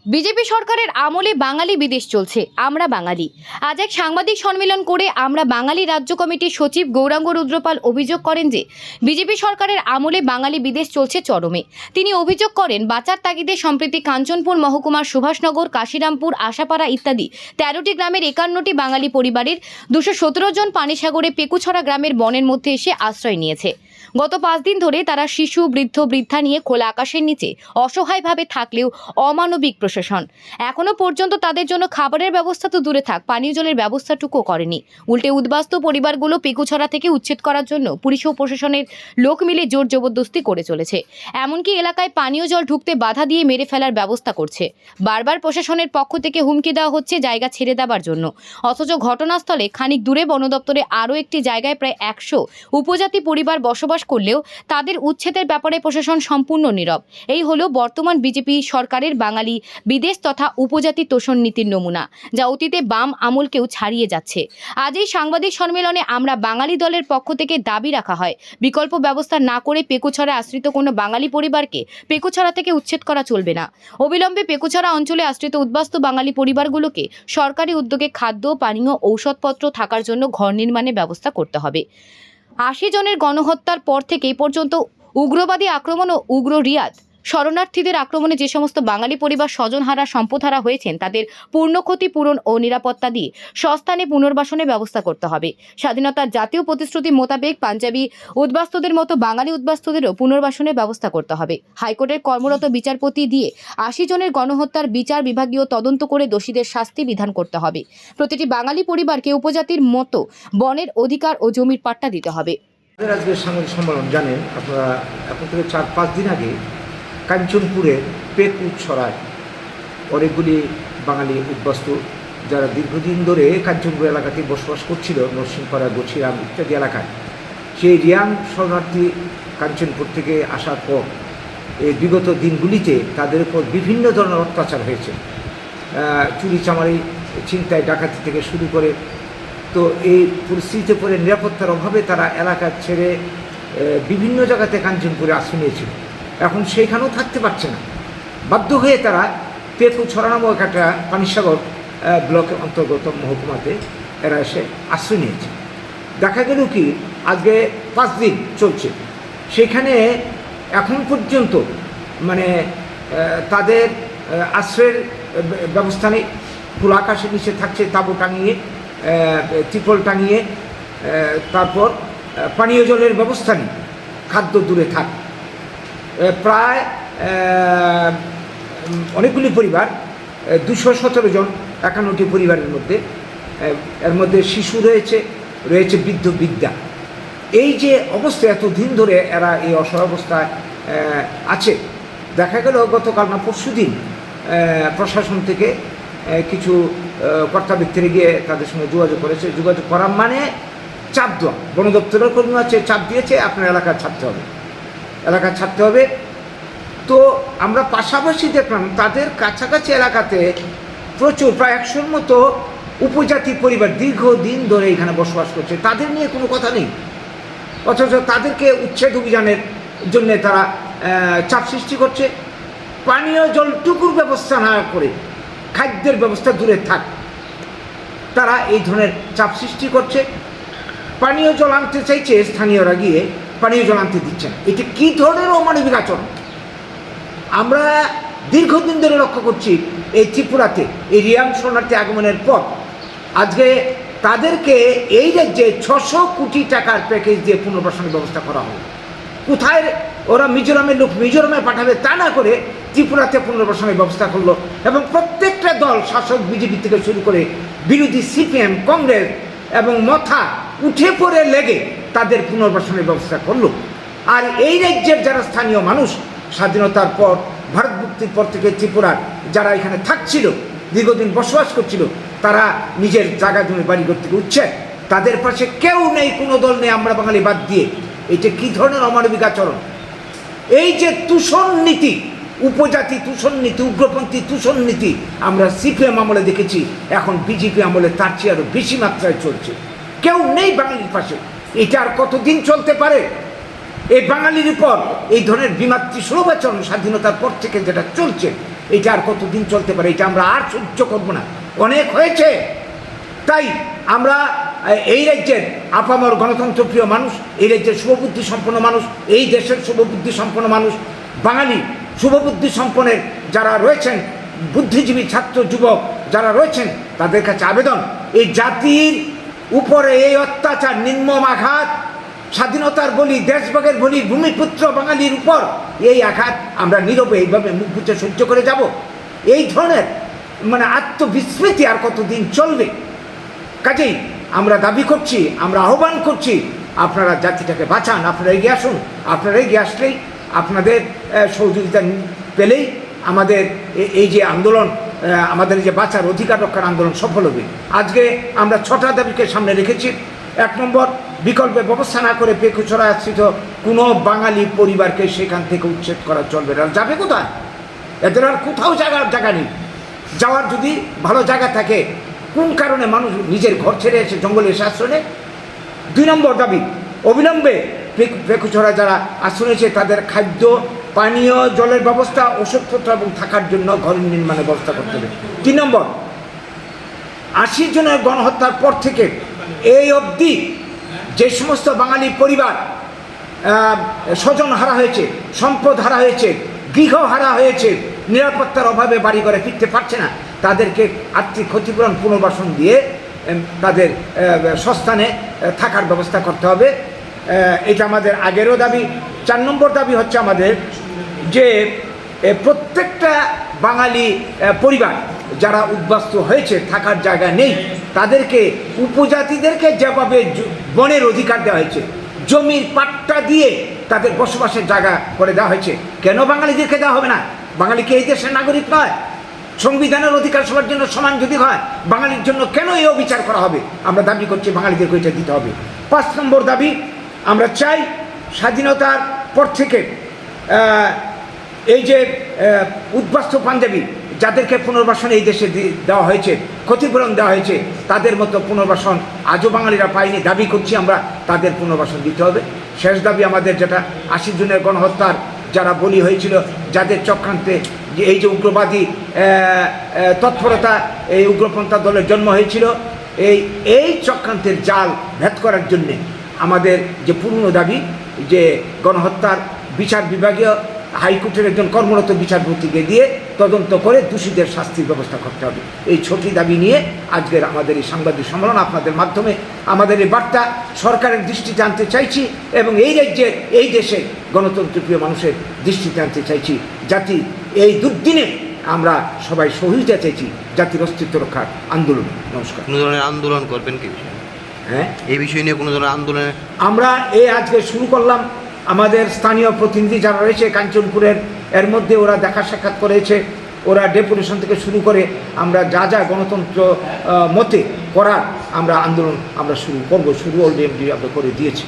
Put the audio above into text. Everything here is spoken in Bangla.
বিজেপি সরকারের আমলে বাঙালি বিদেশ চলছে, আমরা বাঙালি। আজ এক সাংবাদিক সম্মেলন করে আমরা বাঙালি রাজ্য কমিটির সচিব গৌরাঙ্গ রুদ্রপাল অভিযোগ করেন যে বিজেপি সরকারের আমলে বাঙালি বিদেশ চলছে চরমে। তিনি অভিযোগ করেন বাঁচার তাগিদে সম্প্রতি কাঞ্চনপুর মহকুমার সুভাষনগর, কাশিরামপুর, আশাপাড়া ইত্যাদি ১৩টি গ্রামের ৫১টি বাঙালি পরিবারের ২১৭ জন পানিসাগরে পেকুছড়া গ্রামের বনের মধ্যে এসে আশ্রয় নিয়েছে। গত ৫ দিন ধরে তারা শিশু, বৃদ্ধ, বৃদ্ধা নিয়ে খোলা আকাশের নিচে অসহায়ভাবে থাকলেও অমানবিক প্রশাসন এখনো পর্যন্ত তাদের জন্য খাবারের ব্যবস্থা তো দূরে থাক, পানীয় জলের ব্যবস্থাটুকুও করেনি। উল্টে উদ্বাস্তু পরিবারগুলো পেকুছড়া থেকে উচ্ছেদ করার জন্য পুলিশ ও প্রশাসনের লোক মিলে জোর জবরদস্তি করে চলেছে। এমনকি এলাকায় পানীয় জল ঢুকতে বাধা দিয়ে মেরে ফেলার ব্যবস্থা করছে। বারবার প্রশাসনের পক্ষ থেকে হুমকি দেওয়া হচ্ছে জায়গা ছেড়ে দেওয়ার জন্য, অথচ ঘটনাস্থলে খানিক দূরে বন দপ্তরে আরও একটি জায়গায় প্রায় ১০০ উপজাতি পরিবার বসবাস করলেও তাদের উচ্ছেদের ব্যাপারে প্রশাসন সম্পূর্ণ নীরব। এই হলো বর্তমান বিজেপি সরকারের বাঙালি বিদেশ তথা উপজাতি তোষণ নীতির নমুনা, যা অতীতে বাম আমলকেও ছাড়িয়ে যাচ্ছে। আজ এই সাংবাদিক সম্মেলনে আমরা বাঙালি দলের পক্ষ থেকে দাবি রাখা হয়, বিকল্প ব্যবস্থা না করে পেকুছড়া আশ্রিত কোনো বাঙালি পরিবারকে পেকুছড়া থেকে উচ্ছেদ করা চলবে না। অবিলম্বে পেকুছড়া অঞ্চলে আশ্রিত উদ্বাস্তু বাঙালি পরিবারগুলোকে সরকারি উদ্যোগে খাদ্য, পানীয়, ঔষধপত্র, থাকার জন্য ঘর নির্মাণের ব্যবস্থা করতে হবে। ৮০ জনের গণহত্যার পর থেকে এই পর্যন্ত উগ্রবাদী আক্রমণ ও উগ্র রিয়াদ শরণার্থীদের আক্রমণে যে সমস্ত বাঙালি পরিবার স্বজনহারা, সম্পদহারা হয়েছেন তাদের পূর্ণ ক্ষতিপূরণ ও নিরাপত্তা দিয়ে সস্থানে পুনর্বাসনের ব্যবস্থা করতে হবে। স্বাধীনতার জাতীয় প্রতিশ্রুতি মোতাবেক পাঞ্জাবি উদ্বাস্তুদের মতো বাঙালি উদ্বাস্তুদেরও পুনর্বাসনের ব্যবস্থা করতে হবে। হাইকোর্টের কর্মরত বিচারপতি দিয়ে ৮০ জনের গণহত্যার বিচার বিভাগীয় তদন্ত করে দোষীদের শাস্তি বিধান করতে হবে। প্রতিটি বাঙালি পরিবারকে উপজাতির মতো বনের অধিকার ও জমির পাট্টা দিতে হবে। আজকের সাংবাদিক সম্মেলন জানেন আপনারা, এখন থেকে ৪-৫ দিন আগে কাঞ্চনপুরের পেকুছড়ায় অনেকগুলি বাঙালি উদ্বাস্তু যারা দীর্ঘদিন ধরে কাঞ্চনপুর এলাকাতে বসবাস করছিল, নরসিংপাড়া, গছিরাম ইত্যাদি এলাকায়, সেই রিয়াং শরণার্থী কাঞ্চনপুর থেকে আসার পর এই বিগত দিনগুলিতে তাদের উপর বিভিন্ন ধরনের অত্যাচার হয়েছে। চুরি চামারি, ছিনতাই, ডাকাতি থেকে শুরু করে। তো এই পরিস্থিতিতে পরে নিরাপত্তার অভাবে তারা এলাকা ছেড়ে বিভিন্ন জায়গাতে কাঞ্চনপুরে আশ্রয় নিয়েছিল। এখন সেইখানেও থাকতে পারছে না, বাধ্য হয়ে তারা পেকুছড়া নামক একটা পানিসাগর ব্লকের অন্তর্গত মহকুমাতে এরা এসে আশ্রয় নিয়েছে। দেখা গেল কি আজকে ৫ দিন চলছে, সেখানে এখন পর্যন্ত মানে তাদের আশ্রয়ের ব্যবস্থা নেই। খোলা আকাশের নিচে থাকছে, তাঁবু টাঙিয়ে, ত্রিপল টাঙিয়ে, তারপর পানীয় জলের ব্যবস্থা নেই, খাদ্য দূরে থাক। প্রায় অনেকগুলি পরিবার, ২১৭ জন ৫১টি পরিবারের মধ্যে, এর মধ্যে শিশু রয়েছে, বৃদ্ধ, বৃদ্ধা। এই যে অবস্থা, এতদিন ধরে এরা এই অসহায় অবস্থায় আছে। দেখা গেল গতকাল না পরশুদিন প্রশাসন থেকে কিছু কর্তা ব্যক্তিরা গিয়ে তাদের সঙ্গে যোগাযোগ করেছে। যোগাযোগ করার মানে চাপ দেওয়া, বন দপ্তরের কর্মী আছে, চাপ দিয়েছে আপনার এলাকা ছাড়তে হবে, এলাকা ছাড়তে হবে। তো আমরা পাশাপাশি দেখলাম তাদের কাছাকাছি এলাকাতে প্রচুর, প্রায় ১০০-র মতো উপজাতি পরিবার দীর্ঘদিন ধরে এখানে বসবাস করছে, তাদের নিয়ে কোনো কথা নেই। অথচ তাদেরকে উচ্ছেদ অভিযানের জন্য তারা চাপ সৃষ্টি করছে। পানীয় জলটুকুর ব্যবস্থা না করে খাদ্যের ব্যবস্থা দূরে থাক, তারা এই ধরনের চাপ সৃষ্টি করছে। পানীয় জল আনতে চাইছে, স্থানীয়রা গিয়ে পানীয় জল আনতে দিচ্ছে না। এটা কী ধরনের অমানবিক আচরণ? আমরা দীর্ঘদিন ধরে লক্ষ্য করছি এই ত্রিপুরাতে এই রিয়াং শরণার্থী আগমনের পর আজকে তাদেরকে এই রাজ্যে ৬০০ কোটি টাকার প্যাকেজ দিয়ে পুনর্বাসনের ব্যবস্থা করা হবে। কোথায় ওরা মিজোরামের লোক মিজোরামে পাঠাবে তা না করে ত্রিপুরাতে পুনর্বাসনের ব্যবস্থা করলো, এবং প্রত্যেকটা দল, শাসক বিজেপি থেকে শুরু করে বিরোধী সিপিএম, কংগ্রেস এবং মথা উঠে পড়ে লেগে তাদের পুনর্বাসনের ব্যবস্থা করলো। আর এই রাজ্যের যারা স্থানীয় মানুষ, স্বাধীনতার পর, ভারত মুক্তির পর থেকে ত্রিপুরার যারা এখানে থাকছিল, দীর্ঘদিন বসবাস করছিল, তারা নিজের জায়গা জমি বাড়িঘর থেকে উঠছে, তাদের পাশে কেউ নেই, কোনো দল নেই, আমরা বাঙালি বাদ দিয়ে। এটা কী ধরনের অমানবিক আচরণ? এই যে তুষণ নীতি, উপজাতি তুষণ নীতি, উগ্রপন্থী তুষণ নীতি আমরা সিপিএম আমলে দেখেছি, এখন বিজেপি আমলে তার চেয়ে আরও বেশি মাত্রায় চলছে। কেউ নেই বাঙালির পাশে। এটা আর কতদিন চলতে পারে? এই বাঙালির উপর এই ধরনের বিমাতৃসুলভ আচরণ স্বাধীনতার পর থেকে যেটা চলছে, এটা আর কতদিন চলতে পারে? এটা আমরা আর সহ্য করবো না, অনেক হয়েছে। তাই আমরা এই রাজ্যের আপামর গণতন্ত্রপ্রিয় মানুষ, এই রাজ্যের শুভবুদ্ধি সম্পন্ন মানুষ, এই দেশের শুভবুদ্ধি সম্পন্ন মানুষ, বাঙালি শুভবুদ্ধি সম্পন্নের যারা রয়েছেন, বুদ্ধিজীবী ছাত্র যুবক যারা রয়েছেন, তাদের কাছে আবেদন, এই জাতির উপরে এই অত্যাচার, নির্মম আঘাত, স্বাধীনতার বলি, দেশভাগের বলি, ভূমিপুত্র বাঙালির উপর এই আঘাত আমরা নীরবে এইভাবে মুখ বুজে সহ্য করে যাব? এই ধরনের আত্মবিস্মৃতি আর কতদিন চলবে? কাজেই আমরা দাবি করছি, আমরা আহ্বান করছি, আপনারা জাতিটাকে বাঁচান, আপনারা এগিয়ে আসুন। আপনারা এগিয়ে আসলেই, আপনাদের সহযোগিতা পেলেই আমাদের এই যে আন্দোলন, আমাদের যে বাঁচার অধিকার রক্ষার আন্দোলন সফল হবে। আজকে আমরা 6টা দাবিকে সামনে রেখেছি। 1 নম্বর, বিকল্পে ব্যবস্থা না করে পেকুছড়া আশ্রিত কোনো বাঙালি পরিবারকে সেখান থেকে উচ্ছেদ করা চলবে না। যাবে কোথায়? এদের আর কোথাও জায়গা নেই। যাওয়ার যদি ভালো জায়গা থাকে, কোন কারণে মানুষ নিজের ঘর ছেড়ে এসে জঙ্গলে এসে আশ্রয় নেয়? 2 নম্বর দাবি, অবিলম্বে পেকুছড়া যারা আশ্রয় নিয়েছে তাদের খাদ্য, পানীয় জলের ব্যবস্থা, ওষুধপত্র এবং থাকার জন্য ঘর নির্মাণের ব্যবস্থা করতে হবে। 3 নম্বর, 80 জনের গণহত্যার পর থেকে এই অবধি যে সমস্ত বাঙালি পরিবার স্বজন হারা হয়েছে, সম্পদ হারা হয়েছে, গৃহ হারা হয়েছে, নিরাপত্তার অভাবে বাড়ি ঘরে ফিরতে পারছে না, তাদেরকে আর্থিক ক্ষতিপূরণ পুনর্বাসন দিয়ে তাদের সস্থানে থাকার ব্যবস্থা করতে হবে। এটা আমাদের আগেরও দাবি। 4 নম্বর দাবি হচ্ছে আমাদের যে প্রত্যেকটা বাঙালি পরিবার যারা উদ্বাস্তু হয়েছে, থাকার জায়গা নেই, তাদেরকে, উপজাতিদেরকে যেভাবে বনের অধিকার দেওয়া হয়েছে, জমির পাট্টা দিয়ে তাদের বসবাসের জায়গা করে দেওয়া হয়েছে, কেন বাঙালিদেরকে দেওয়া হবে না? বাঙালি কি এই দেশের নাগরিক নয়? সংবিধানের অধিকার সবার জন্য সমান যদি হয়, বাঙালির জন্য কেন এই অবিচার করা হবে? আমরা দাবি করছি বাঙালিদেরকে এটা দিতে হবে। 5 নম্বর দাবি, আমরা চাই স্বাধীনতার পর থেকে এই যে উদ্বাস্তু পাঞ্জাবি যাদেরকে পুনর্বাসন এই দেশে দেওয়া হয়েছে, ক্ষতিপূরণ দেওয়া হয়েছে, তাদের মতো পুনর্বাসন আজও বাঙালিরা পায়নি। দাবি করছি আমরা তাদের পুনর্বাসন দিতে হবে। শেষ দাবি আমাদের, যেটা 80 জনের গণহত্যার যারা বলি হয়েছিল, যাদের চক্রান্তে এই যে উগ্রবাদী তৎপরতা, এই উগ্রপন্থা দলের জন্ম হয়েছিল, এই চক্রান্তের জাল ভেদ করার জন্যে আমাদের যে পুরনো দাবি যে গণহত্যার বিচার বিভাগীয় হাইকোর্টের একজন কর্মরত বিচারপতিকে দিয়ে তদন্ত করে দোষীদের শাস্তির ব্যবস্থা করতে হবে। এই 6টি দাবি নিয়ে আজকের আমাদের এই সাংবাদিক সম্মেলন। আপনাদের মাধ্যমে আমাদের এই বার্তা সরকারের দৃষ্টিতে আনতে চাইছি এবং এই রাজ্যের, এই দেশে গণতন্ত্রপ্রিয় মানুষের দৃষ্টিতে আনতে চাইছি। জাতি এই দুর্দিনে আমরা সবাই সহযোগিতা চাইছি জাতির অস্তিত্ব রক্ষার আন্দোলন। নমস্কার। কোনো ধরনের আন্দোলন করবেন কি? হ্যাঁ, এই বিষয় নিয়ে কোনো ধরনের আন্দোলনে আমরা আজকে শুরু করলাম। আমাদের স্থানীয় প্রতিনিধি যারা রয়েছে কাঞ্চনপুরের, এর মধ্যে ওরা দেখা সাক্ষাৎ করেছে, ওরা ডেপুটেশন থেকে শুরু করে আমরা যা গণতন্ত্র মতে করার আমরা আন্দোলন আমরা শুরু করব, শুরু অলরেডি আমরা করে দিয়েছি।